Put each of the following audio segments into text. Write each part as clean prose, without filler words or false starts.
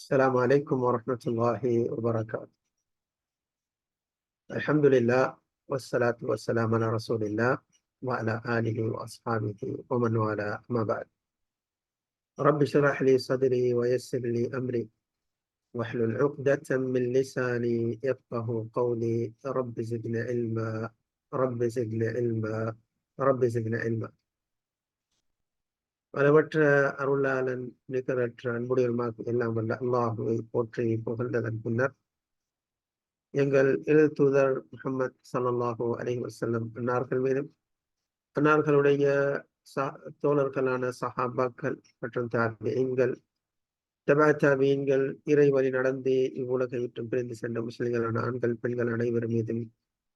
السلام عليكم ورحمة الله وبركاته. الحمد لله والصلاة والسلام على رسول الله وعلى آله وأصحابه ومن والاه، أما بعد. رب اشرح لي صدري ويسر لي أمري واحلل عقدة من لساني يفقه قولي. رب زدنا علما، رب زدنا علما، رب زدنا علما. அளவற்ற அருளாளன் நிகரற்ற அன்புடையமாக்கு எல்லாம் வல்ல அல்லாஹுவை போற்றி புகழ்ந்ததன் பின்னர் எங்கள் இரு தூதர் முஹம்மது ஸல்லல்லாஹு அலைஹி வஸல்லம் அன்னார்கள் மீதும் அன்னார்களுடைய தோழர்களான சஹாபாக்கள் மற்றும் தாபிஈன்கள், தபா தாபிஈன்கள், இறை வழி நடந்து இவ்வுலகை விட்டு பிரிந்து சென்ற முஸ்லிம்களான ஆண்கள் பெண்கள் அனைவரும் மீதும்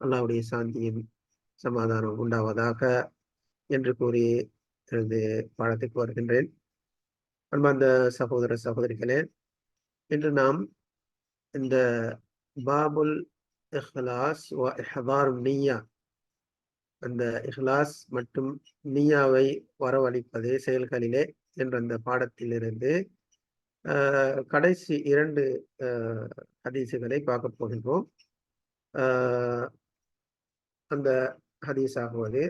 அல்லாஹ்வுடைய சாந்தியும் சமாதானம் உண்டாவதாக என்று கூறி எனது பாடத்துக்கு வருகின்றேன். அன்பார்ந்த சகோதர சகோதரிகளே, இன்று நாம் இந்த பாபுல் இஹ்லாஸ் வ இஹ்தார் நிய்யா, அந்த இஹ்லாஸ் மற்றும் நிய்யாவை வரவழைப்பது செயல்களிலே என்ற அந்த பாடத்திலிருந்து கடைசி 2 ஹதீஸுகளை பார்க்க போகின்றோம். அந்த ஹதீஸ் ஆவது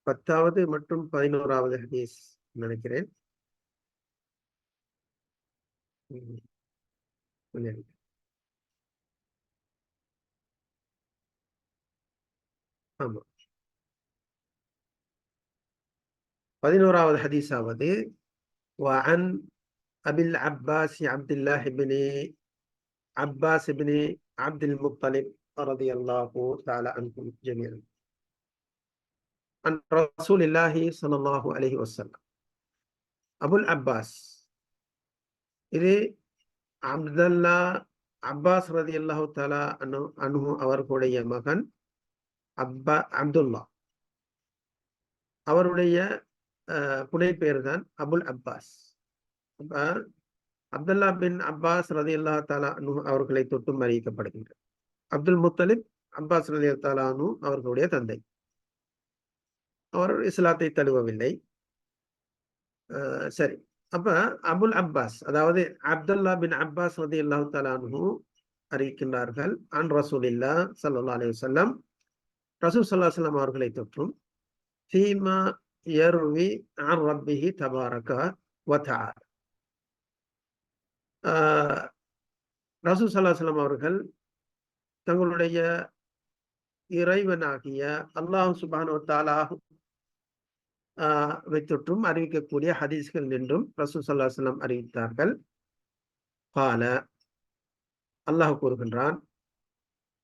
பத்தாவது மற்றும் 11வது ஹதீஸ் நினைக்கிறேன். ஆமா, 11வது ஹதீஸாவது وعن أبي العباس عبد الله بن عباس بن عبد المطلب رضي الله تعالى عنهم جميعا عن رسول الله صلى الله عليه وسلم. அபுல் அப்பாஸ், இது அப்துல்லா அப்பாஸ் ரலியல்லாஹு தஆலா அன்ஹு அவர்களுடைய மகன் அப்துல்லா. அவருடைய புனை பெயர் தான் Abul Abbas. Abdullah bin Abbas ரலியல்லாஹு தஆலா அன்ஹு அவர்களை தொட்டும் அறிவிக்கப்படுகின்றது. அப்துல் முத்தலிப் அப்பாஸ் ரலியல்லாஹு தஆலா அன்ஹு அவர்களுடைய தந்தை. அவர் இஸ்லாத்தை தழுவவில்லை. சரி, அப்ப அபுல் அப்பாஸ், அதாவது அப்துல்லா பின் அப்பாஸ் ரலியல்லாஹு தஆலா அன்ஹு அறிவிக்கின்றார்கள், அன் ரசூலில்லாஹ் ஸல்லல்லாஹு அலைஹி வஸல்லம், ரசூல் ஸல்லல்லாஹு அலைஹி வஸல்லம் அவர்களை தொற்றும் ஃபீமா யர்வி அன் ரப்பிஹி தபாரக வ தஆலா. ரசூல் ஸல்லல்லாஹு அலைஹி வஸல்லம் அவர்கள் தங்களுடைய இறைவனாகிய அல்லாஹ் சுப்ஹானஹு வ தஆலா தொற்றும் அறிவிக்கக்கூடிய ஹதீஸ்கள் என்றும் ரசூல் ஸல்லல்லாஹு அலைஹி வஸல்லம் அறிவித்தார்கள். قال, அல்லாஹ் கூறுகின்றான்,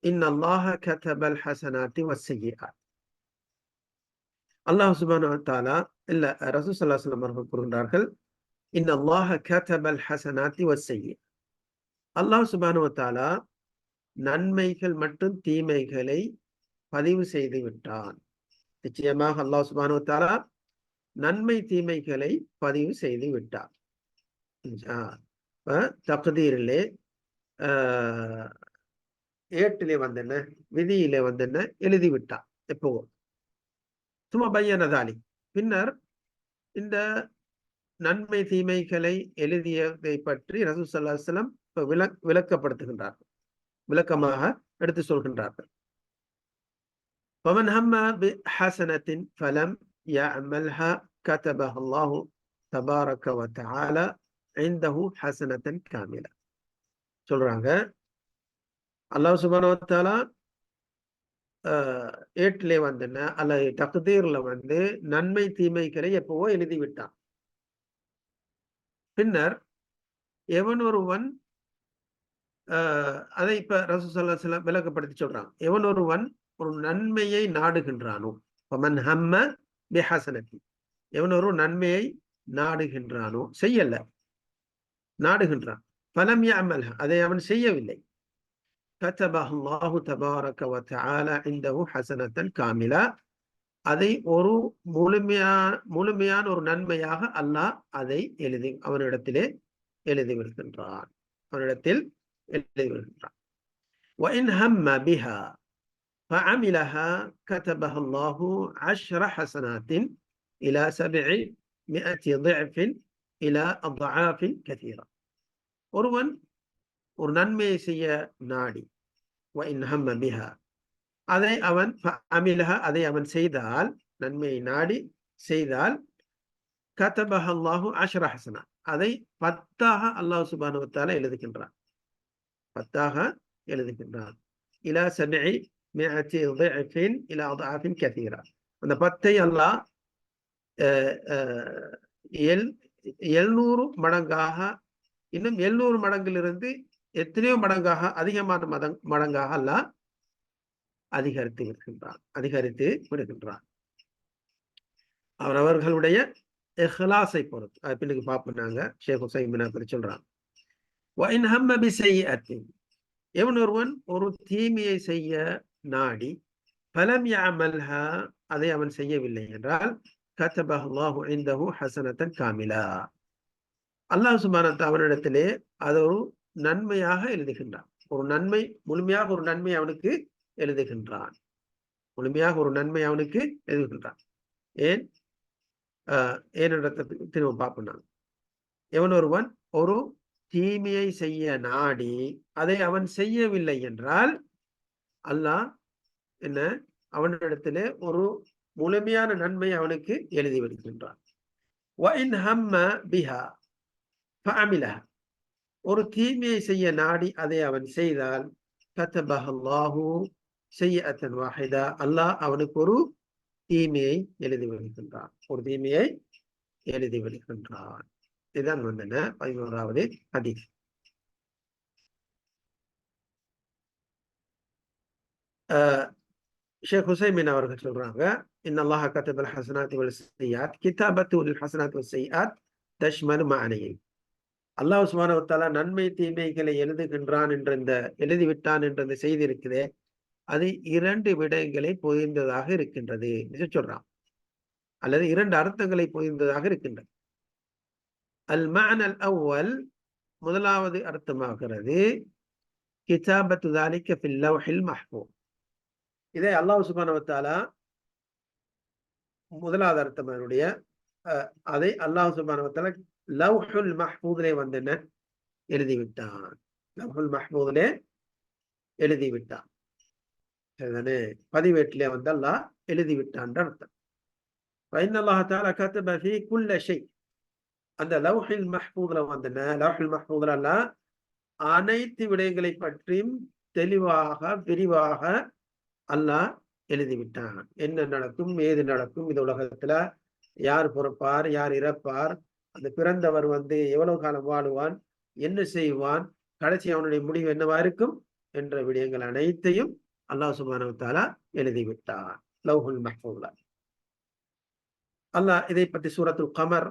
இன்னல்லாஹ கதபல் ஹஸனாத்தி வஸ்ஸய்யிஆத். அல்லாஹ் சுப்ஹானஹு வ தஆலா இல்ல, ரசூல் ஸல்லல்லாஹு அலைஹி வஸல்லம் அவர்கள் கூறுகின்றார்கள், இன்னல்லாஹ கதபல் ஹஸனாத்தி வஸ்ஸய்யிஆத். அல்லாஹ் சுப்ஹானஹு வ தஆலா நன்மைகள் மற்றும் தீமைகளை பதிவு செய்து விட்டான். நிச்சயமாக அல்லாஹ் சுப்ஹானஹு வ தஆலா நன்மை தீமைகளை பதிவு செய்து விட்டார். தக்தீரிலே ஏட்டிலே வந்தென்ன, விதியிலே வந்தென்ன எழுதிவிட்டார். எப்போ சும்மா பையனதாலி, பின்னர் இந்த நன்மை தீமைகளை எழுதியதை பற்றி ரசூல் ஸல்லல்லாஹு அலைஹி வஸல்லம் விளக்கப்படுத்துகின்றார்கள், விளக்கமாக எடுத்து சொல்கின்றார்கள். فمن هم بحسنة فلم يعملها كتبها الله تبارك وتعالى عنده حسنة كاملة. சொல்றாங்க, அல்லாஹ் சுப்ஹானஹு வ தஆலா ஏட்டிலே வந்தென்ன அல்லது தக்தீர்ல நன்மை தீமைகளை எப்பவோ எழுதிவிட்டான். பின்னர் எவன் ஒருவன் அதை இப்ப ரசூல் ஸல்லல்லாஹு அலைஹி வஸல்லம் விளக்கப்படுத்தி சொல்றான், எவன் ஒருவன் ஒரு நன்மையை நாடுகின்றானோ, ஃபமன் ஹம்ம பிஹஸனத்தி, எவன் ஒரு நன்மையை நாடுகின்றானோ, செய்யல, நாடுகின்றான், ஃபலம் யஅமல்ஹா, அதை அவன் செய்யவில்லை, கதபஹு அல்லாஹு தபாரக வ தஆலா இன்தஹு ஹஸனத்தன் காமிலா. அதை ஒரு முழுமையான ஒரு நன்மையாக அல்லாஹ் அதை அவனிடத்திலே எழுதி விடுகின்றான். அவனிடத்தில் எழுதி விடுகின்றான். وإن هم بها فعملها كتبها الله 10 حسنات إلى 700 ضعف إلى أضعاف كثيرة. ஒருவன் ஒரு நன்மையை செய்ய நாடி وإن هم بها அதை அவன் அதை அவன் செய்தால், நன்மையை நாடி செய்தால், கதபஹ அல்லாஹு 10 ஹஸனா, அதை 10ஆக அல்லாஹ் சுப்ஹானஹு வ தஆலா எழுதுகின்றான். 10ஆக எழுதுகின்றான். இலா 700 ضعف இலா அضعاف كثيرة. அந்த 10ஐ அல்லாஹ் 700 மடங்காக, இன்னும் 700 மடங்கிலிருந்து எத்தனையோ மடங்காக, அதிகமான மடங்காக அல்லாஹ் அதிகரித்து விடுகின்றான். அவரவர்களுடைய இஹ்லாஸை பொறுத்து. அது பின்னுக்கு பார்ப்போம். ஷேக் ஹுசைன் அப்படி சொல்றாங்க. وإن هم بسيئة, எவன் ஒருவன் ஒரு தீமையை செய்ய நாடி فلم يعملها, அதை அவன் செய்யவில்லை என்றால் كتبه الله عنده حسنة كاملة, அல்லாஹ் சுப்ஹானஹு வ தஆலா அவனிடத்திலே அது ஒரு நன்மையாக எழுதுகின்றான். ஒரு நன்மை, முழுமையாக ஒரு நன்மை அவனுக்கு எழுதுகின்றான். ஏன் திரும்ப பார்ப்போம். எவன் ஒருவன் ஒரு தீமையை செய்ய நாடி அதை அவன் செய்யவில்லை என்றால் அல்லாஹ் என்ன அவனிடத்திலே ஒரு முழுமையான நன்மை அவனுக்கு எழுதி விடுகின்றான். وَإِنْ هَمَّ بِهَا فَعَمِلَهَا, ஒரு தீமையை செய்ய நாடி அதை அவன் செய்தால் كتبها الله سيئة واحدة, அல்லாஹ் அவனுக்கு ஒரு தீமையை எழுதி விடுகின்றான். இதுதான் 11வது ஹதீஸ். ஷேக் ஹுசைமின் அவர்கள் சொல்றாங்க, இன்னல்லாஹ கதபல் ஹஸனாத்தி வல் ஸய்யிஆத் கிதாபத்து லில் ஹஸனாத்தி வஸ் ஸய்யிஆத் தஷ்மலு மஅனைன். அல்லாஹ் சுப்ஹானஹு வ தஆலா நன்மை தீமைகளை எழுதுகின்றான் என்ற இந்த எழுதிவிட்டான் என்ற இந்த செய்தி இருக்குதே, அது 2 விடயங்களை பொதிந்ததாக இருக்கின்றது சொல்றான். அல்லது 2 அர்த்தங்களை பொதிந்ததாக இருக்கின்றது. அல் மஅனல் அவ்வல், முதலாவது அர்த்தமாகிறது கிதாபத்து ذلك في اللوح المحفوظ. இதை அல்லாஹ் சுப்ஹானஹு வ தஆலா முதலாவது அர்த்தமானுடைய அதை அல்லாஹ் சுப்ஹானஹு வ தஆலா லவ்ஹுல் மஹ்ஃபூதிலே என்ன எழுதிவிட்டான். லவ்ஹுல் மஹ்ஃபூதிலே எழுதிவிட்டான். சரிதானே? பதிவேட்டிலே அல்லாஹ் எழுதிவிட்டான் அர்த்தம். ஃபைனல்லாஹ தஆலா கதப ஃபீ குல்ல ஷை, அந்த லவ்ஹுல் மஹ்ஃபூதில லவ்ஹுல் மஹ்ஃபூதில அல்லாஹ் அனைத்து விடயங்களை பற்றியும் தெளிவாக விரிவாக அல்லாஹ் எழுதிவிட்டான். என்ன நடக்கும், ஏது நடக்கும், இந்த உலகத்துல யார் பிறப்பார், யார் இறப்பார், அந்த பிறந்தவர் எவ்வளவு காலம் வாழுவான், என்ன செய்வான், கடைசி அவனுடைய முடிவு என்னவா இருக்கும் என்ற விடயங்கள் அனைத்தையும் அல்லாஹ் சுப்ஹானஹு வ தஆலா எழுதிவிட்டான் லவ்ஹுல் மஹ்ஃபூத்ல. அல்லாஹ் இதை பற்றி சூரத்துல் கமர்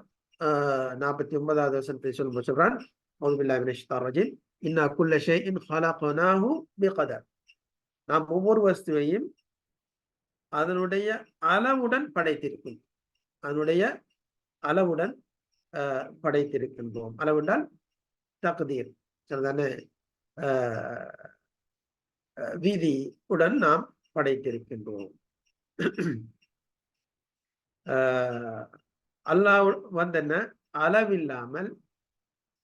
49வது வசனத்தை சொல்றான், அஊது பில்லாஹி மினஷ் ஷைத்தானிர் ரஜீம், இன்னா குல்ல ஷைஇன் ஹலக்னாஹு பிகதர். நாம் ஒவ்வொரு வஸ்துவையும் அதனுடைய அளவுடன் படைத்திருக்கின்றோம். அளவுடன் தக்தீர், சரிதானே? விதியுடன் நாம் படைத்திருக்கின்றோம். அல்லாஹ் என்ன அளவில்லாமல்,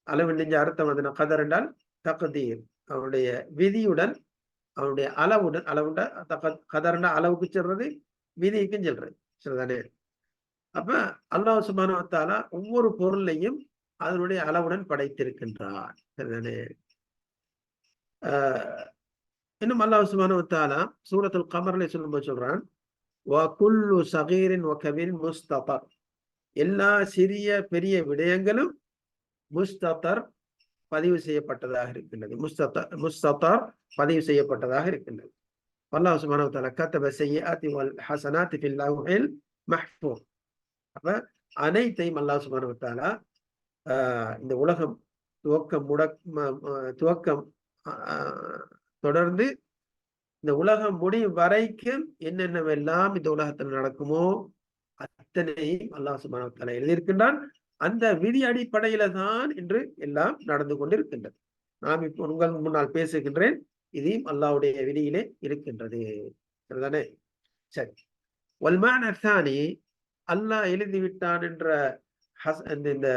அளவின் அர்த்தம் கதர் என்றால் தக்தீர், அவனுடைய விதியுடன், அவனுடைய அளவுடன் கதர்னா அளவுக்கு சொல்றது, விதிக்கும் சொல்றது, சரிதானே? அப்ப அல்லாஹ் சுப்ஹானஹு வ தஆலா ஒவ்வொரு பொருளையும் அதனுடைய அளவுடன் படைத்திருக்கின்றான், சரிதானே? இன்னும் அல்லாஹ் சுப்ஹானஹு வ தஆலா சூரத்துல் கமர்ல சொல்லும்போது சொல்றான், வ குல்லு ஸகீரின் வ கபீரின் முஸ்ததர், எல்லா சிறிய பெரிய விடயங்களும் முஸ்ததர் பதிவு செய்யப்பட்டதாக இருக்கின்றது. முஸ்ததர் பதிவு செய்யப்பட்டதாக இருக்கின்றது. அல்லாஹ் சுப்ஹானஹு வ தஆலா கதப ஸய்யிஆத்தி வல் ஹஸனாத்தி ஃபில் லவ்ஹில் மஹ்ஃபூஸ். அப்ப அனைத்தையும் அல்லாஹ் சுப்ஹானஹு வ தஆலா இந்த உலகம் தொடர்ந்து இந்த உலகம் முடியும் வரைக்கும் என்னென்னவெல்லாம் இந்த உலகத்தில் நடக்குமோ அத்தனையும் அல்லாஹ் சுப்ஹானஹு வ தஆலா எழுதியிருக்கின்றான். அந்த விதி அடிப்படையில தான் இன்று எல்லாம் நடந்து கொண்டிருக்கின்றது. நாம் இப்போ உங்கள் முன்னால் பேசுகின்றேன், இதையும் அல்லாஹ்வுடைய விதியிலே இருக்கின்றது. சரிதானே? சரி. வல்மானா தானி, அல்லாஹ் எழுதிவிட்டான் என்ற இந்த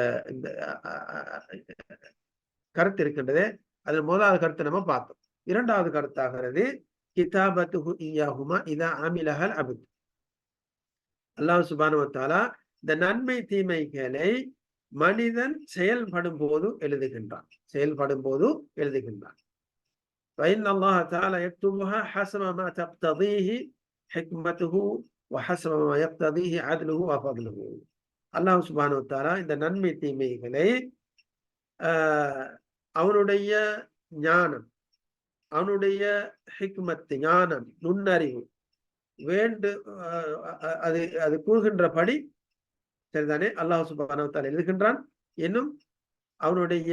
கருத்து இருக்கின்றதே, அதில் முதலாவது கருத்தை நம்ம பார்த்தோம். இரண்டாவது கருத்தாகிறது கிதாபத்துஹு இய்யாஹுமா இதா அமிலஹல் அப்த். அல்லாஹ் சுப்ஹானஹு வ தஆலா இந்த நன்மை தீமைகளை மனிதன் செயல்படும் போது எழுதுகின்றான். செயல்படும் போது எழுதுகின்றான். فإن الله تعالى يكتبها حسب ما تقتضيه حكمته وحسب ما يقتضيه عدله وفضله. அல்லாஹ் சுப்ஹானஹு வ தஆலா இந்த நன்மை தீமைகளை அவனுடைய ஞானம், அவனுடைய ஹிக்மத், ஞானம், நுண்ணறிவு வேண்டு அது அது கூறுகின்றபடி சரிதானே அல்லாஹ் சுப்ஹானஹு வ தஆலா எழுதுகின்றான். இன்னும் அவனுடைய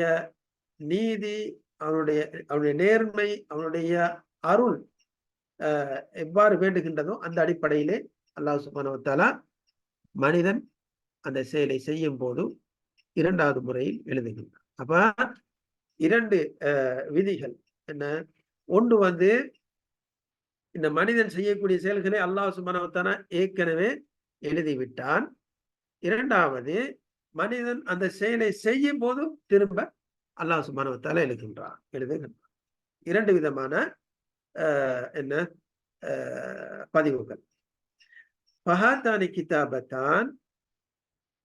நீதி, அவனுடைய நேர்மை, அவனுடைய அருள் எவ்வாறு வேண்டுகின்றதோ அந்த அடிப்படையிலே அல்லாஹ் சுப்ஹானஹு வ தஆலா மனிதன் அந்த செயலை செய்யும் போது இரண்டாவது முறையில் எழுதுகின்றான். அப்ப இரண்டு விதிகள் என்ன? ஒன்று இந்த மனிதன் செய்யக்கூடிய செயல்களை அல்லாஹ் சுப்ஹானஹு வ தஆலா ஏற்கனவே எழுதிவிட்டான். இரண்டாவது, மனிதன் அந்த செயலை செய்யும் போது திரும்ப அல்லாஹ் சுப்ஹானஹு வ தஆலா எழுதுகின்றான். இரண்டு விதமான என்ன பதிவுகள். ஃபஹாத்தானி கிதாபத்தான்,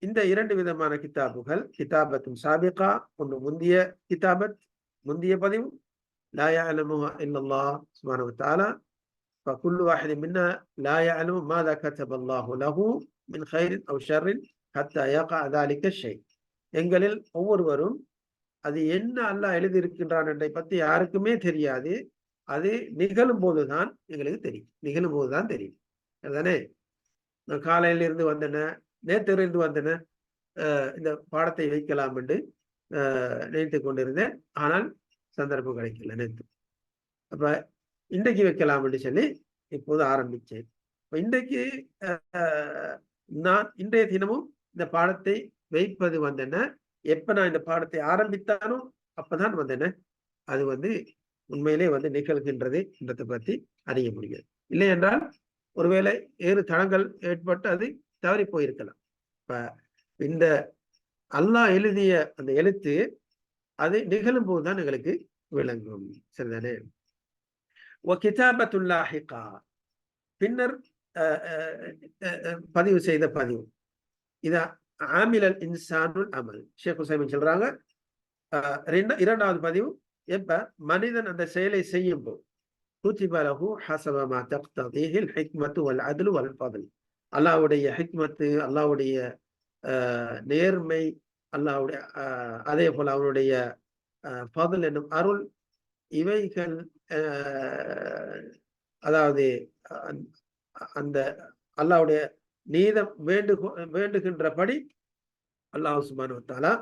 இந்த இரண்டு விதமான கிதாபுகள், கிதாபத்துன் சாபிகா, ஒன்று முந்திய கிதாபத், முந்திய பதிவு, லா யஅலமுஹா இல்லல்லாஹ் சுப்ஹானஹு வ தஆலா, ஃபகுல்லு வாஹிதின் மின்னா லா யஅலமு மாதா கதபல்லாஹு லஹு மின் கைரின் அவ் ஷர்ரின் ஹத்தா யகஅ ذلك ஷை. எங்களில் ஒவ்வொருவரும் அது என்ன அல்லாஹ் எழுதியிருக்கின்றான் என்றை பற்றி யாருக்குமே தெரியாது. அது நிகழும் போதுதான் எங்களுக்கு தெரியும். நிகழும் போதுதான் தெரியும். அதுதானே? நான் காலையில இருந்து வந்தன, நேற்று இருந்து வந்தன, இந்த பாடத்தை வைக்கலாம் என்று நினைத்து கொண்டிருந்தேன். ஆனால் சந்தர்ப்பம் கிடைக்கல நேற்று. அப்ப இன்றைக்கு வைக்கலாம் என்று சொல்லி இப்போது ஆரம்பிச்சேன். இன்றைக்கு நான் இன்றைய தினமும் இந்த பாடத்தை வைப்பது வந்தன, எப்ப நான் இந்த பாடத்தை ஆரம்பித்தானோ அப்பதான் வந்தன அது உண்மையிலே நிகழ்கின்றது என்றதை பற்றி அறிய முடியாது. இல்லை என்றால் ஒருவேளை ஏறு தடங்கள் ஏற்பட்டு அது தவறி போயிருக்கலாம். இப்ப இந்த அல்லாஹ் எழுதிய அந்த எழுத்து அது நிகழும் போதுதான் எங்களுக்கு விளங்கும். சரிதானே? கிதாபத்துல்லாஹிகா, பின்னர் பதிவு செய்த பதிவு. இதா ஆமிலல் இன்சானுல் அமல். ஷேக் ஹுசைமின் சொல்றாங்க, இரண்டாவது பதிவு எப்ப மனிதன் அந்த செயலை செய்யும் போது குதிப லஹு ஹஸப மா தக்ததீஹில் ஹிக்மத்து வல் அத்லு வல் ஃபத்ல். அல்லாஹ்வுடைய ஹிக்மத்து, அல்லாஹ்வுடைய நேர்மை, அல்லாஹ்வுடைய அதே போல அவனுடைய ஃபத்ல் என்னும் அருள், இவைகள் அதாவது அந்த அல்லாஹ்வுடைய நீதம் வேண்டுகின்றபடி அல்லாஹ் சுப்ஹானஹு வ தஆலா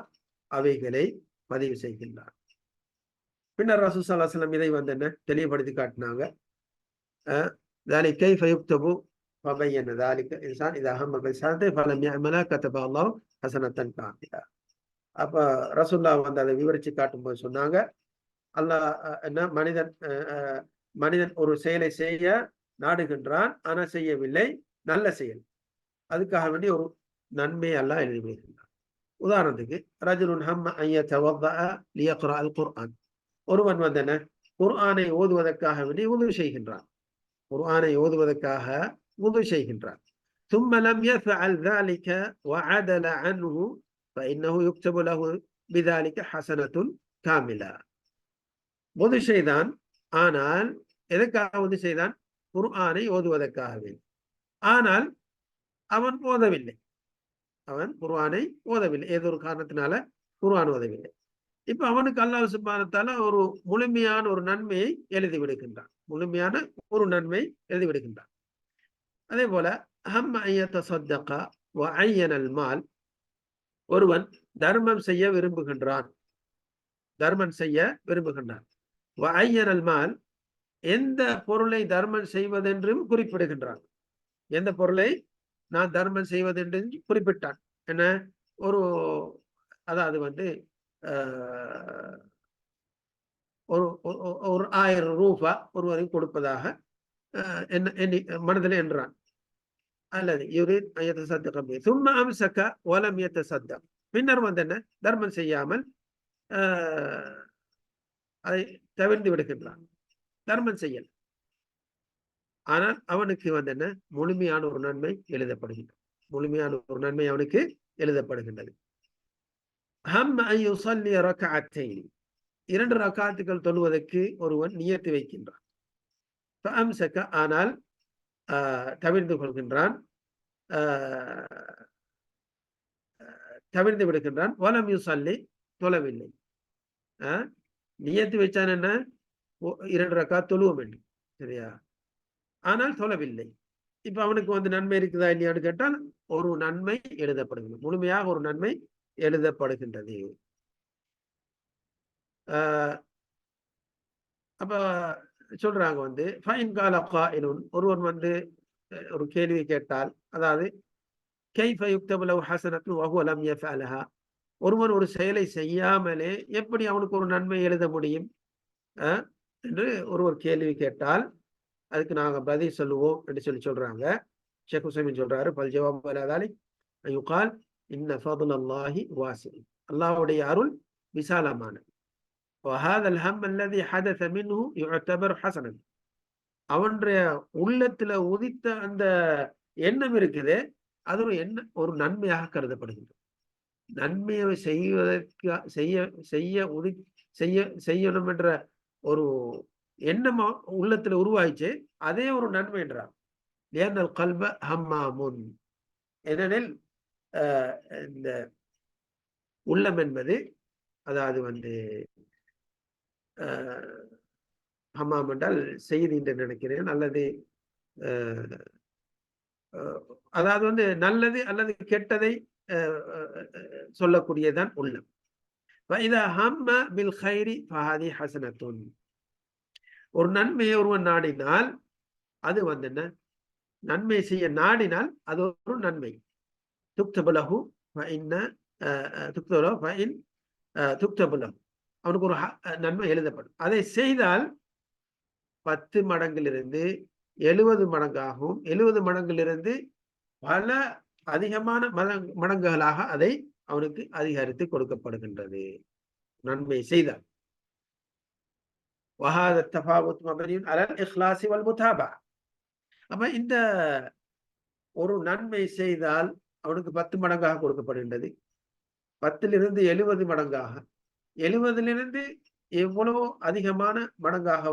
அவைகளை பதிவு செய்கின்றார். பின்னர் ரசூல் ஸல்லல்லாஹு அலைஹி வஸல்லம் இதை என்ன தெளிவுபடுத்தி காட்டினாங்க. ذلك كيف يكتب فبين ذلك الانسان اذا هم بالحسنه فلم يعملها كتب الله حسنه كامله. அப்ப ரசூலுல்லாஹ் அதை விவரிச்சு காட்டும்போது சொன்னாங்க, அல்லாஹ் என்ன மனிதன் ஒரு செயலை செய்ய நாடுகின்றான், ஆனா செய்யவில்லை, நல்ல செயல், அதுக்காக வேண்டி ஒரு நன்மை அல்லாஹ் எழுதி வைக்கின்றான். உதாரணத்துக்கு ரஜுலுன் ஹம்ம அன் யதவத்தஅ லியக்ரா அல் குர்ஆன். ஒருவன் குர்ஆனை ஓதுவதற்காக வேண்டி உது செய்கின்றான். குர்ஆனை ஓதுவதற்காக உது செய்கின்றான். ثم لم يفعل ذلك وعدل عنه فإنه يكتب له بذلك حسنة كاملة. உது செய்தான், ஆனால் எதற்காக உது செய்தான்? குர்ஆனை ஓதுவதற்காகவே. ஆனால் அவன் ஓதவில்லை, அவன் குர்ஆனை ஓதவில்லை, ஏதோ ஒரு காரணத்தினால குர்ஆன் ஓதவில்லை. இப்ப அவனுக்கு அல்லாஹ் சுப்ஹானஹு வ தஆலா ஒரு முழுமையான ஒரு நன்மையை எழுதி விடுகின்றான். முழுமையான ஒரு நன்மை எழுதி விடுகின்றான். அதே போல ஹம்ம அன் யதஸத்தக வ அய்யனல் மால். ஒருவன் தர்மம் செய்ய விரும்புகின்றான், தர்மம் செய்ய விரும்புகின்றான். வ அய்யனல் மால், எந்த பொருளை தர்மம் செய்வதென்றும் குறிப்பிடுகின்றான். எந்த பொருளை நான் தர்மம் செய்வதென்று குறிப்பிட்டான். என்ன, ஒரு அதாவது ஒரு ஒரு 1000 ரூபாய் ஒருவருக்கு கொடுப்பதாக என்ன எண்ணி மனதில் என்றான். அல்லது யுரீத் அன் யதஸத்தக பிஹி சும்ம அம்ஸக வலம் யதஸத்தக், பின்னர் என்ன, தர்மம் செய்யாமல் அதை தவிர்த்து விடுகின்றான், தர்மம் செய்யல். ஆனால் அவனுக்கு என்ன, முழுமையான ஒரு நன்மை எழுதப்படுகின்றது. முழுமையான ஒரு நன்மை அவனுக்கு எழுதப்படுகின்றது. ஹம்ம அன் யுஸல்லி ரக்அத்தைன், 2 ரக்காத்துகள் தொழுவதற்கு ஒருவன் நியத்து வைக்கின்றான். ஃபஅம்ஸக, ஆனால் தவிர்த்து கொள்கின்றான், தவிர்த்து விடுகின்றான். வலம் யுஸல்லி, தொழவில்லை. நியத்து வச்சான் என்ன, 2 ரக்காத் தொழுவோம் என்று, சரியா, ஆனால் தொழவில்லை. இப்ப அவனுக்கு நன்மை இருக்குதா இல்லையான்னு கேட்டால் ஒரு நன்மை எழுதப்படுகிறது, முழுமையாக ஒரு நன்மை எழுதப்படுகின்றது. அப்ப சொல்றாங்க ஃபைன் கால காயிலுன், ஒருவன் ஒரு கேள்வி கேட்டால், அதாவது கைஃப யுக்தபு லஹு ஹஸனத்துன் வஹுவ லம் யஃஅலஹா, ஒருவன் ஒரு செயலை செய்யாமலே எப்படி அவனுக்கு ஒரு நன்மை எழுத முடியும் என்று ஒருவர் கேள்வி கேட்டால் அதுக்கு நாங்க பதில் சொல்லுவோம் என்று சொல்றாங்க. ஷேக் உசைமின் சொல்றாரு, பல் ஜவாபு அலா ذلك யுகால் இன்ன ஃபضலல்லாஹி வாஸி, அல்லாஹ்வுடைய அருள் விசாலமானது. وهذا الهم الذي حدث منه يعتبر حسنا, அவனுடைய உள்ளத்துல உதித்த அந்த எண்ணம் இருக்குது, அது ஒரு நன்மையாக கருதப்படுகிறது. நன்மையை செய்வதற்கு செய்யணும் என்ற ஒரு எண்ணம் உள்ளத்துல உருவாயிச்சு, அதே ஒரு நன்மை என்றார். லியன்னல் கல்ப ஹம்மாமுன், ஏனெனில் இந்த உள்ளம் என்பது, அதாவது ஹம்மாம் என்றால் செய்தி என்று நினைக்கிறேன், அல்லது அதாவது நல்லது அல்லது கெட்டதை சொல்லக்கூடியதான் உள்ளம். وَإِذَا هَمَّ بِالْخَيْرِ فَهَذِهِ حَسَنَةٌ, ஒரு நன்மையை ஒருவன் நாடினால் அது என்ன, நன்மை செய்ய நாடினால் அது ஒரு நன்மை. துக்தபு லஹு ஃபஇன்ன துக்தபு லஹு ஃபஇன் துக்தபு லஹு, அவனுக்கு ஒரு நன்மை எழுதப்படும். அதை செய்தால் 10 மடங்கிலிருந்து 70 மடங்காகவும், 70 மடங்கிலிருந்து பல அதிகமான மடங்குகளாக அதை அவனுக்கு அதிகரித்து கொடுக்கப்படுகின்றது, நன்மை செய்தால். وهذا التفاوت مبني على الإخلاص والمتابعة. அப்ப இந்த ஒரு நன்மை செய்தால் அவனுக்கு 10 மடங்காக கொடுக்கப்படுகின்றது, 10லிருந்து 70 மடங்காக, 70லிருந்து எவ்வளவு அதிகமான மடங்காக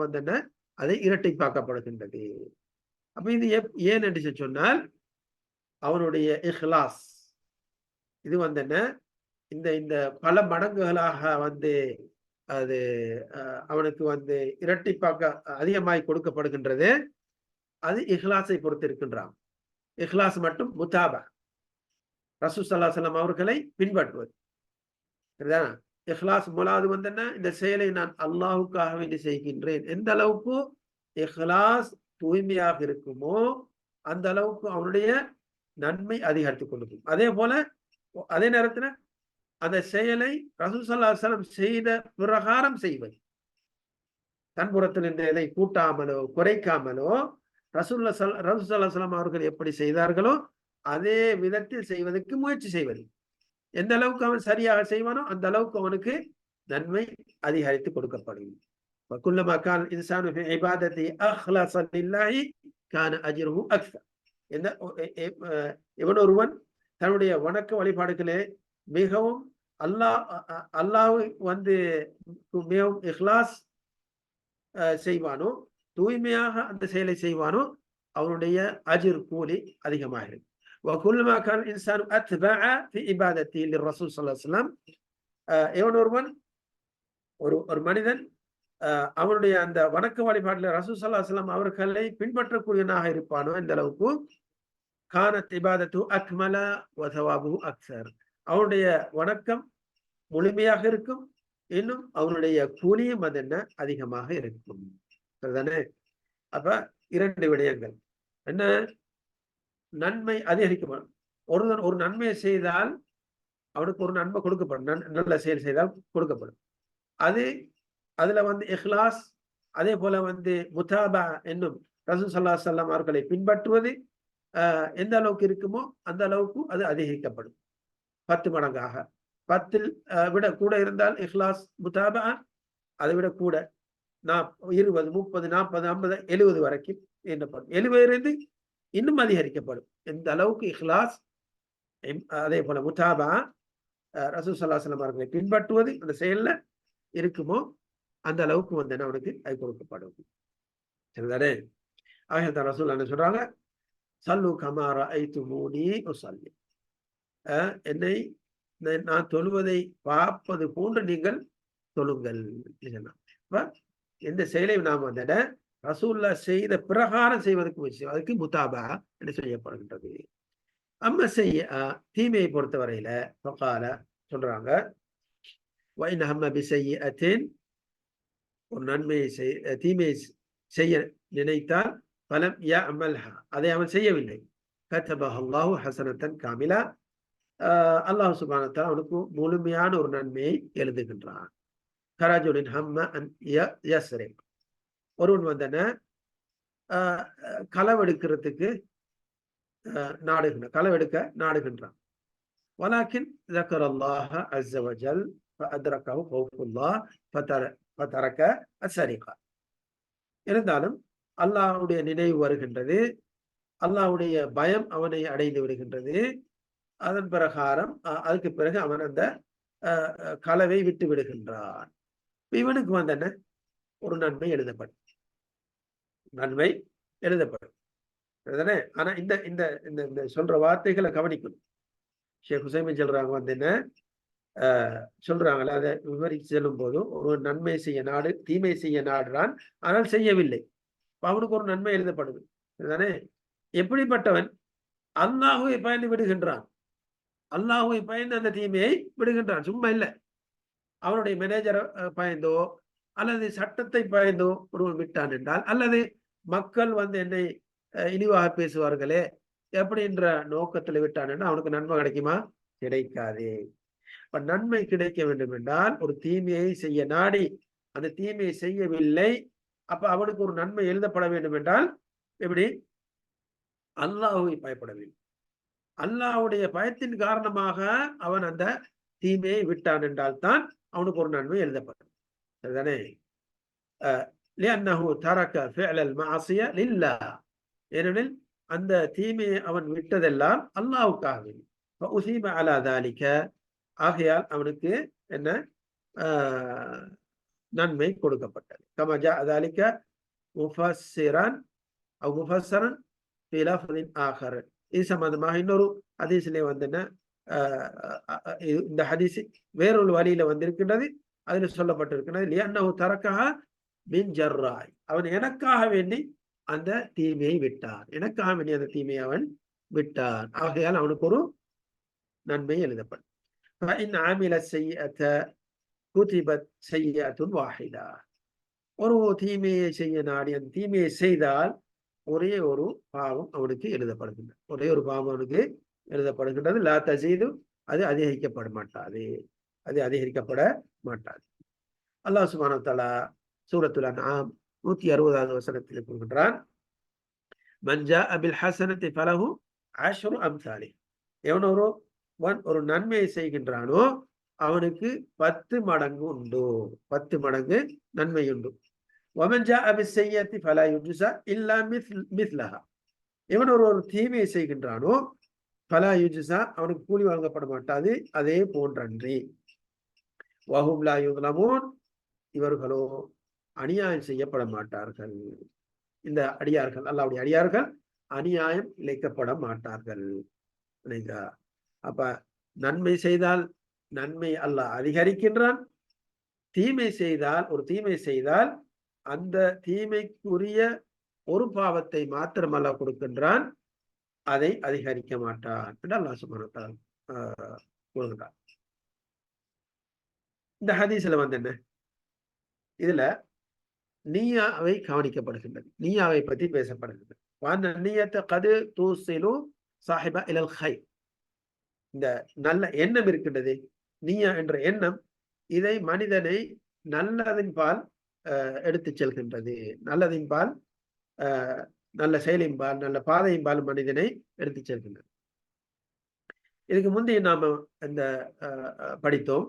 அதை இரட்டிப்பாக்கப்படுகின்றது. அப்ப இது ஏன் என்று சொன்னால் அவனுடைய இஹ்லாஸ் இது என்ன, இந்த பல மடங்குகளாக அது அவனுக்கு இரட்டிப்பாக்க அதிகமாய் கொடுக்கப்படுகின்றது. அது இஹ்லாஸை பொறுத்து இருக்கின்றான். இஹ்லாஸ் மட்டும் முதாபா, ரசூல் ஸல்லல்லாஹு அலைஹி வஸல்லம் அவர்களை பின்பற்றுவது. சரிதானா? இஹ்லாஸ் மூலாவது என்ன, இந்த செயலை நான் அல்லாஹ்வுக்காக வேண்டி செய்கின்றேன். எந்த அளவுக்கு இஹ்லாஸ் தூய்மையாக இருக்குமோ அந்த அளவுக்கு அவனுடைய நன்மை அதிகரித்துக் கொண்டிருக்கும். அதே போல அதே நேரத்தில் அந்த செயலை ரசூல் ஸல்லல்லாஹு அலைஹி வஸல்லம் செய்த பிரகாரம் செய்வது, தன் புறத்தில் இந்த இதை கூட்டாமலோ குறைக்காமலோ ரசூல் ஸல்லல்லாஹு அலைஹி வஸல்லம் அவர்கள் எப்படி செய்தார்களோ அதே விதத்தில் செய்வதற்கு முயற்சி செய்வது. எந்த அளவுக்கு அவன் சரியாக செய்வானோ அந்த அளவுக்கு அவனுக்கு நன்மை அதிகரித்து கொடுக்கப்படும். وكلما كان الإنسان في عبادته أخلص لله كان أجره أكثر. இவன் ஒருவன் தன்னுடைய வணக்க வழிபாடுகளே மிகவும் அல்லாஹ் மிகவும் இஹ்லாஸ் செய்வானோ, தூய்மையாக அந்த செயலை செய்வானோ அவனுடைய அஜிர் கூலி அதிகமாக இருக்கும். وكلما كان الإنسان أتبع في عبادته للرسول صلى الله عليه وسلم, இவன் ஒருவன் ஒரு மனிதன் அவனுடைய அந்த வணக்க வழிபாட்டில் ரசூல் ஸல்லல்லாஹு அலைஹி வஸல்லம் அவர்களை பின்பற்றக்கூடியவனாக இருப்பானோ இந்த அளவுக்கு கானத் இபாதத்து அக்மல வ தவாபுஹு அக்ஸர், அவனுடைய வணக்கம் முழுமையாக இருக்கும், இன்னும் அவனுடைய கூலியும் அதிகமாக இருக்கும். சரிதானே? அப்ப 2 விடயங்கள் என்ன? நன்மை அதிகரிக்கப்படும். ஒருவன் ஒரு நன்மையை செய்தால் அவனுக்கு ஒரு நன்மை கொடுக்கப்படும். நல்ல செயல் செய்தால் கொடுக்கப்படும். அது அதுல இஹ்லாஸ், அதே போல முதாபா என்னும் ரசூல் ஸல்லல்லாஹு அலைஹி வஸல்லம் அவர்களை பின்பற்றுவது எந்த அளவுக்கு இருக்குமோ அந்த அளவுக்கு அது அதிகரிக்கப்படும் 10 மடங்காக. 10 விட கூட இருந்தால் இஹ்லாஸ் முதாபா, அதை விட கூட 20, 30, 40, 50, 70 வரைக்கும் எண்ணப்படும். 70 இன்னும் அதிகரிக்கப்படும். எந்த அளவுக்கு இஹ்லாஸ், அதே போல முதாபா, ரசூல் ஸல்லல்லாஹு அலைஹி வஸல்லம் அவர்களை பின்பற்றுவது அந்த செயல்ல இருக்குமோ அந்த அளவுக்கு அவனுக்கு அது கொடுக்கப்படும். சரிதானே? ஆக ரசூல் என்ன சொல்றாங்க? சல்லு கமா ரஅய்துமூனி உஸல்லி. என்னை நான் தொழுவதை பார்ப்பது போன்று நீங்கள் தொழுங்கள். எந்த செயலையும் நாம் ரசூல்லா செய்த பிரகாரம் செய்வதற்கு முயற்சி, அதுக்கு முதாபா என்ன செய்யப்படுகின்றது. அம்ம செய்ய தீமையை பொறுத்தவரையில ஃபகால சொல்றாங்க, வஇன் ஹம்ம பிஸய்யிஅத்தின், ஒரு நன்மையை தீமையை செய்ய நினைத்தால் ஃபலம் யஅமல்ஹா, அதை அவன் செய்யவில்லை, கதபஹு அல்லாஹு ஹஸனத்தன் காமிலா, அல்லாஹ் சுப்ஹானஹு வ தஆலா அவனுக்கு முழுமையான ஒரு நன்மையை எழுதுகின்றான். கரஜுலின் ஹம்ம அன் யஸ்ரிக், ஒருவன் களவெடுக்கிறதுக்கு களவெடுக்க நாடுகின்றான். வலாக்கின் ذكرல்லாஹ அஸ்ஸ வஜல் ஃபஅத்ரகஹு கௌஃபுல்லாஹ் ஃபதரக அஸ்ஸரிகா. இருந்தாலும் அல்லாஹ்வுடைய நினைவு வருகின்றது, அல்லாஹ்வுடைய பயம் அவனை அடைந்து விடுகின்றது. அதன் பிரகாரம் அதுக்கு பிறகு அவன் அந்த களவை விட்டு விடுகின்றான். இவனுக்கு என்ன? ஒரு நன்மை எழுதப்படும். நன்மை எழுதப்படும். ஆனா இந்த இந்த இந்த சொல்ற வார்த்தைகளை கவனிக்கணும். ஷேக் ஹுசைமின் சொல்றாங்க என்ன சொல்றாங்கல்ல, அதை விவரித்து செல்லும் போதும், ஒரு நன்மை செய்ய நாடு தீமை செய்ய நாடுறான், ஆனால் செய்யவில்லை, அவனுக்கு ஒரு நன்மை எழுதப்படுது. சரிதானே? எப்படிப்பட்டவன்? அல்லாஹ்வை பயந்து விடுகின்றான். அல்லாஹ்வை பயந்து அந்த தீமையை விடுகின்றான். சும்மா இல்லை, அவனுடைய மேனேஜரை பயந்தோ அல்லது சட்டத்தை பயந்தோ ஒருவன் விட்டான் என்றால், அல்லது மக்கள் என்னை இழிவாக பேசுவார்களே அப்படின்ற நோக்கத்தில் விட்டான் என்றால் அவனுக்கு நன்மை கிடைக்குமா? கிடைக்காது. இப்ப நன்மை கிடைக்க வேண்டும் என்றால் ஒரு தீமையை செய்ய நாடி அந்த தீமையை செய்யவில்லை, அப்ப அவனுக்கு ஒரு நன்மை எழுதப்பட வேண்டும் என்றால் எப்படி? அல்லாஹ்வை பயப்பட வேண்டும். அல்லாஹ்வுடைய பயத்தின் காரணமாக அவன் அந்த தீமையை விட்டான் என்றால் தான் அவனுக்கு ஒரு நன்மை எழுதப்படும். சரிதானே? லிஅன்னஹு தரக ஃபிஅலல் மஅசிய லில்லாஹ், ஏனெனில் அந்த தீமையை அவன் விட்டதெல்லாம் அல்லாஹ்வுக்காக. ஃபஉஸீப அலா ذلك, ஆகையால் அவனுக்கு என்ன நன்மை கொடுக்கப்பட்டது. கமா ஜாஅ ذلك முஃபஸ்ஸிரன் அவ் முஃபஸ்ஸரன் ஃபீ லஃப்ஸின் ஆகர். இது சம்பந்தமாக இன்னொரு ஹதீஸிலே என்ன இந்த ஹதீஸ் வேறொரு வழியில வந்திருக்கின்றது. அதில் சொல்லப்பட்டிருக்கிறது, லிஅன்னஹு தரக்கஹா மின் ஜர்ராய், அவன் எனக்காக வேண்டி அந்த தீமையை விட்டான். எனக்காக வேண்டி அந்த தீமையை அவன் விட்டான். ஆகையால் அவனுக்கு ஒரு நன்மை எழுதப்படும். ஃபஇன் அமில ஸய்யிஅத குதிபத் ஸய்யிஅத்துன் வாஹிதா, ஒரு தீமையை செய்ய நாடி அந்த தீமையை செய்தால் ஒரே ஒரு பாவம் அவனுக்கு எழுதப்படுகின்றது. ஒரே ஒரு பாவம் அவனுக்கு எழுதப்படுகின்றது. லா தஸீது, அது அதிகரிக்கப்பட மாட்டாது. அது அதிகரிக்கப்பட மாட்டாது. அல்லாஹ் சுப்ஹானஹு வ தஆலா சூரத்துல் அன்ஆம் 160வது வசனத்தில் கூறுகின்றான், மன் ஜாஅ பில் ஹஸனத்தி ஃபலஹு அஷ்ரு அம்சாலி, எவன் ஒரு நன்மையை செய்கின்றானோ அவனுக்கு 10 மடங்கு உண்டு. 10 மடங்கு நன்மை உண்டு. வமன் ஜாஅ பிஸ்ஸய்யிஅத்தி ஃபலா யுஜ்ஸா இல்லா மிஸ்லஹா, எவன் ஒரு தீமையை செய்கின்றானோ ஃபலா யுஜ்ஸா, அவனுக்கு கூலி வழங்கப்பட மாட்டாது அதே போன்றன்றி. வஹும் லா யுظ்லமூன், இவர்களோ அநியாயம் செய்யப்பட மாட்டார்கள். இந்த அடியார்கள், அல்லாஹ்வுடைய அடியார்கள் அநியாயம் இழைக்கப்பட மாட்டார்கள். அப்ப நன்மை செய்தால் நன்மை அல்லாஹ் அதிகரிக்கின்றான். ஒரு தீமை செய்தால் அந்த தீமைக்குரிய ஒரு பாவத்தை மாத்திரம் அல்லாஹ் கொடுக்கின்றான், அதை அதிகரிக்க மாட்டான் என்று அல்லாஹ் சுப்ஹானஹு வ தஆலா கூறுகிறார். இந்த ஹதீஸ்ல என்ன? இதுல நீயாவை கவனிக்கப்படுகின்றது, நீயாவை பற்றி பேசப்படுகின்றது. நீயத்தை கது தூசிலு சாஹிபா இலல் ஹைர். இந்த நல்ல எண்ணம் இருக்கின்றது, நீயா என்ற எண்ணம், இதை மனிதனை நல்லதின் பால் எடுத்து செல்கின்றது. நல்லதின் பால், நல்ல செயலின் பால், நல்ல பாதையின் பால் மனிதனை எடுத்து செல்கின்றது. இதுக்கு முந்தைய நாம இந்த படித்தோம்.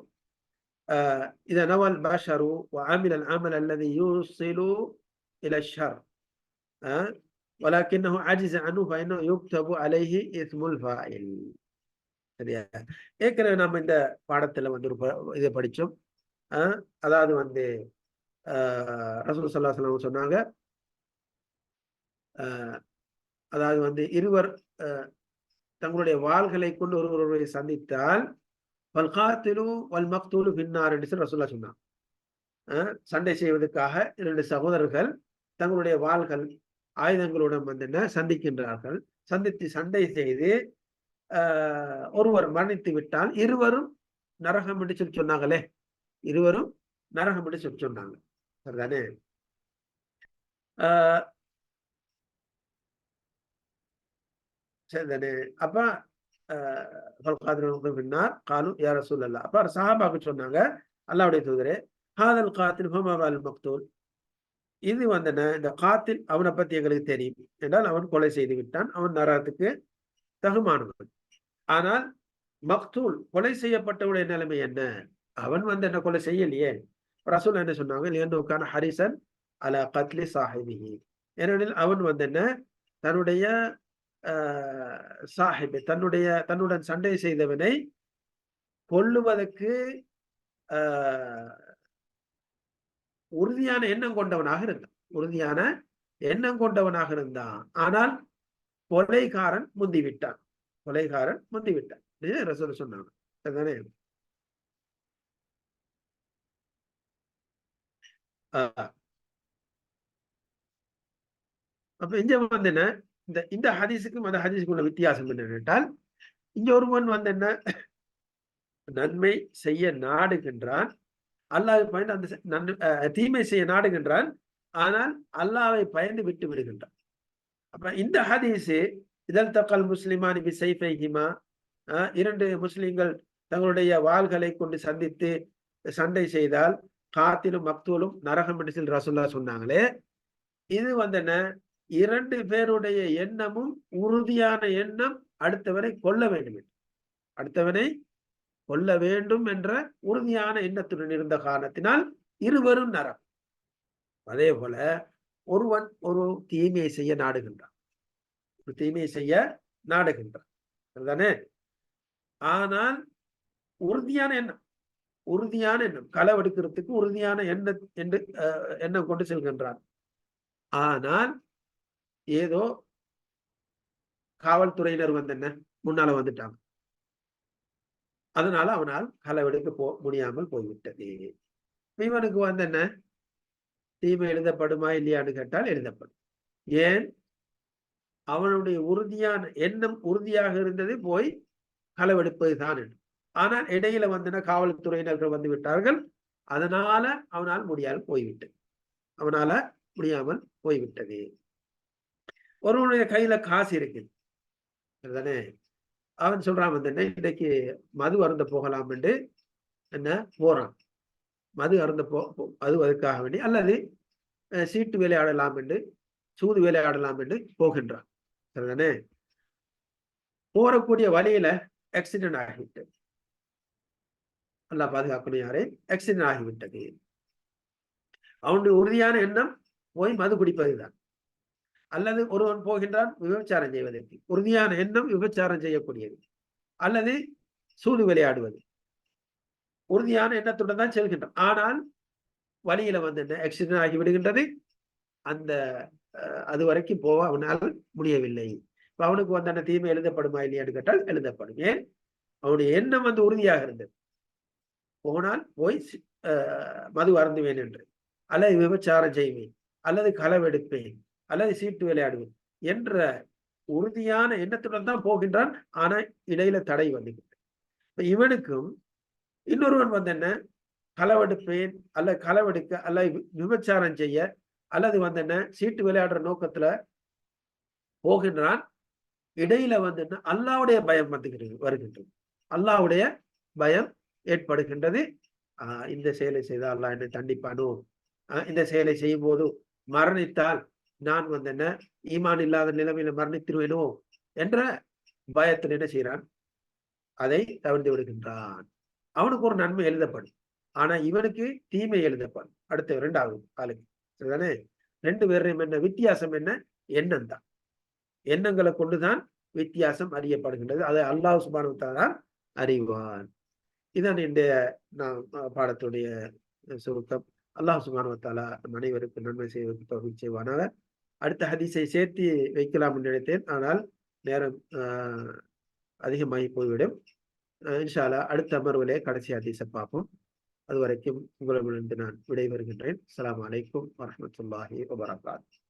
إذا نوى البشر وعمل العمل الذي يوصل إلى الشر ولكنه عجز عنه فإنه يكتب عليه إثم الفاعل. சரியா? ஏற்கனவே நம்ம இந்த பாடத்துல வந்து இதை படிச்சோம். அதாவது வந்து ரசூல் ஸல்லல்லாஹு அலைஹி வஸல்லம் சொன்னாங்க, அதாவது வந்து இருவர் தங்களுடைய வாள்களை கொண்டு ஒருவரை சந்தித்தால் வல்காத்திலு வல் மக்தூலு பின்னார் என்று சொல்லி ரசூலுல்லாஹ் சொன்னாங்க. சண்டை செய்வதற்காக இரண்டு சகோதரர்கள் தங்களுடைய வாள்கள் ஆயுதங்களுடன் வந்து சந்திக்கின்றார்கள். சந்தித்து சண்டை செய்து ஒருவர் மரணித்து விட்டால் இருவரும் நரகம் என்று சொல்லி சொன்னாங்களே, இருவரும் நரகம் என்று சொல்லி சொன்னாங்க. சரிதானே? சரிதானே? அப்ப பின்னார் காலு யா ரசூலல்லாஹ். அப்ப சஹாபாக்கு சொன்னாங்க, அல்லாஹ்வுடைய தூதரே, ஹாதல் காத்தில் ஃபமா பால் மக்தூல். இது வந்து இந்த காத்தில், அவனை பத்தி எங்களுக்கு தெரியும் என்றால் அவன் கொலை செய்து விட்டான், அவன் நரகத்துக்கு தகுமானவன். ஆனால் மக்தூல், கொலை செய்யப்பட்டவுடைய நிலைமை என்ன? அவன் வந்து என்ன கொலை செய்யலையே. ரசூல் என்ன சொன்னாங்க, லியன்னுக்கான ஹரிசன் அலா கத்லி சாஹிபிஹி. ஏனெனில் அவன் வந்து என்ன, தன்னுடைய சாஹிபை, தன்னுடன் சண்டை செய்தவனை கொல்லுவதற்கு உறுதியான எண்ணம் கொண்டவனாக இருந்தான், உறுதியான எண்ணம் கொண்டவனாக இருந்தான். ஆனால் கொலைகாரன் முந்திவிட்டான், கொலைகாரன் முந்திவிட்டான் ரசூல் சொன்னாங்க. அதுதானே? அப்ப இங்க வந்து என்ன, இந்த ஹதீஸுக்கும் அந்த ஹதீஸுக்கும் உள்ள வித்தியாசம் என்னவென்றால், இங்க ஒருவன் வந்து என்ன, நன்மை செய்ய நாடுகின்றான், அல்லாஹ்வை பயந்து அந்த தீமை செய்ய நாடுகின்றான், ஆனால் அல்லாஹ்வை பயந்து விட்டு விடுகின்றான். அப்ப இந்த ஹதீஸு இதழ் தக்கல் முஸ்லிமான் பி சைஃபைஹிமா, இரண்டு முஸ்லிம்கள் தங்களுடைய வாள்களை கொண்டு சந்தித்து சண்டை செய்தால் காத்திலும் மக்தூலும் நரகம் என்று சொல்லி ரசூலுல்லாஹ் சொன்னாங்களே, இது வந்து என்ன, இரண்டு பேருடைய எண்ணமும் உறுதியான எண்ணம், அடுத்தவனை கொல்ல வேண்டும், அடுத்தவனை கொல்ல வேண்டும் என்ற உறுதியான எண்ணத்துடன் இருந்த காரணத்தினால் இருவரும் நரகம். அதே போல ஒருவன் ஒரு தீமையை செய்ய நாடுகின்றான், ஒரு தீமையை செய்ய நாடுகின்றான், அதுதானே? ஆனால் உறுதியான எண்ணம், உறுதியான எண்ணம், களவெடுக்கிறதுக்கு உறுதியான எண்ணம் கொண்டு செல்கின்றான். ஆனால் ஏதோ காவல்துறையினர் வந்து என்ன முன்னால வந்துட்டாங்க, அதனால அவனால் களவெடுக்க முடியாமல் போய்விட்டது. இவனுக்கு வந்து என்ன, தீமை எழுதப்படுமா இல்லையான்னு கேட்டால் எழுதப்படும். ஏன்? அவனுடைய உறுதியான எண்ணம் உறுதியாக இருந்தது போய் களவெடுப்பது தான் என்று. ஆனால் இடையில வந்து காவல்துறையினர்கள் வந்து விட்டார்கள், அதனால அவனால் முடியாமல் போய்விட்டது, அவனால முடியாமல் போய்விட்டது. ஒருவனுடைய கையில காசு இருக்குது, அதுதானே? அவன் சொல்றான் வந்து என்ன, இன்னைக்கு மது அருந்த போகலாம் என்று என்ன போறான், மது அருந்த அதுக்காக வேண்டி, அல்லது சீட்டு விளையாடலாம் என்று, சூது விளையாடலாம் என்று போகின்றான், சரிதானே? போறக்கூடிய வழியில ஆக்சிடென்ட் ஆகிவிட்டது, அல்லாஹ் பாதுகாக்கணும், யாரே ஆக்சிடென்ட் ஆகிவிட்டது. அவனுடைய உறுதியான எண்ணம் போய் மது குடிப்பதுதான். அல்லது ஒருவன் போகின்றான் விபச்சாரம் செய்வதற்கு, உறுதியான எண்ணம் விபச்சாரம் செய்யக்கூடியது, அல்லது சூது விளையாடுவது, உறுதியான எண்ணத்துடன் தான் செல்கின்றான். ஆனால் வழியில வந்து என்ன ஆக்சிடென்ட் ஆகி விடுகின்றது, அந்த அது வரைக்கும் போக அவனால் முடியவில்லை. இப்ப அவனுக்கு வந்து அந்த தீமை எழுதப்படுமா இல்லையான்னு கேட்டால் எழுதப்படும். ஏன்? அவனுடைய எண்ணம் வந்து உறுதியாக இருந்தது, போனால் போய் மது அருந்துவேன் என்று, அல்லது விபச்சாரம் செய்வேன், அல்லது களவெடுப்பேன், அல்லது சீட்டு விளையாடுவேன் என்ற உறுதியான எண்ணத்துடன் தான் போகின்றான். ஆனா இடையில தடை வந்துகிட்டு. இவனுக்கும் இன்னொருவன் வந்து என்ன, களவெடுப்பேன் அல்ல களவெடுக்க அல்ல விபச்சாரம் செய்ய அல்லது வந்து என்ன சீட்டு விளையாடுற நோக்கத்துல போகின்றான், இடையில வந்து என்ன அல்லாஹ்வுடைய பயம் வருகின்றது. அல்லாஹ்வுடைய பயம் ஏற்படுகின்றது. இந்த செயலை செய்தால் அல்லாஹ் என்னை தண்டிப்பானோ, இந்த செயலை செய்யும்போது மரணித்தால் நான் வந்து என்ன ஈமான் இல்லாத நிலைமையில மரணித்திருவேனோ என்ற பயத்தில் என்ன செய்யறான், அதை தவிர்த்து விடுகின்றான். அவனுக்கு ஒரு நன்மை எழுதப்படும், ஆனா இவனுக்கு தீமை எழுதப்படும். அடுத்த 2வது ஆளுக்கு சரிதானே. 2 பேரும் என்ன வித்தியாசம் என்ன? எண்ணம் தான். எண்ணங்களை கொண்டுதான் வித்தியாசம் அறியப்படுகின்றது. அதை அல்லாஹ் சுப்ஹானஹு வ தஆலா அறிவான். இதான் இன்றைய பாடத்துடைய சுருக்கம். அல்லாஹ் சுப்ஹானஹு வ தஆலா நம் அனைவருக்கும் நன்மை செய்வதற்கு தௌஃபீக் செய்வானாக. அடுத்த ஹதீஸை சேர்த்து வைக்கலாம் என்று நினைத்தேன், ஆனால் நேரம் அதிகமாகி போய்விடும். இன்ஷா அல்லாஹ் அடுத்த அமர்விலே கடைசி ஹதீஸை பார்ப்போம். அதுவரைக்கும் உங்களிடமிருந்து நான் விடைபெறுகின்றேன். அஸ்ஸலாமு அலைக்கும் வரஹ்மத்துல்லாஹி வபரகாத்துஹு.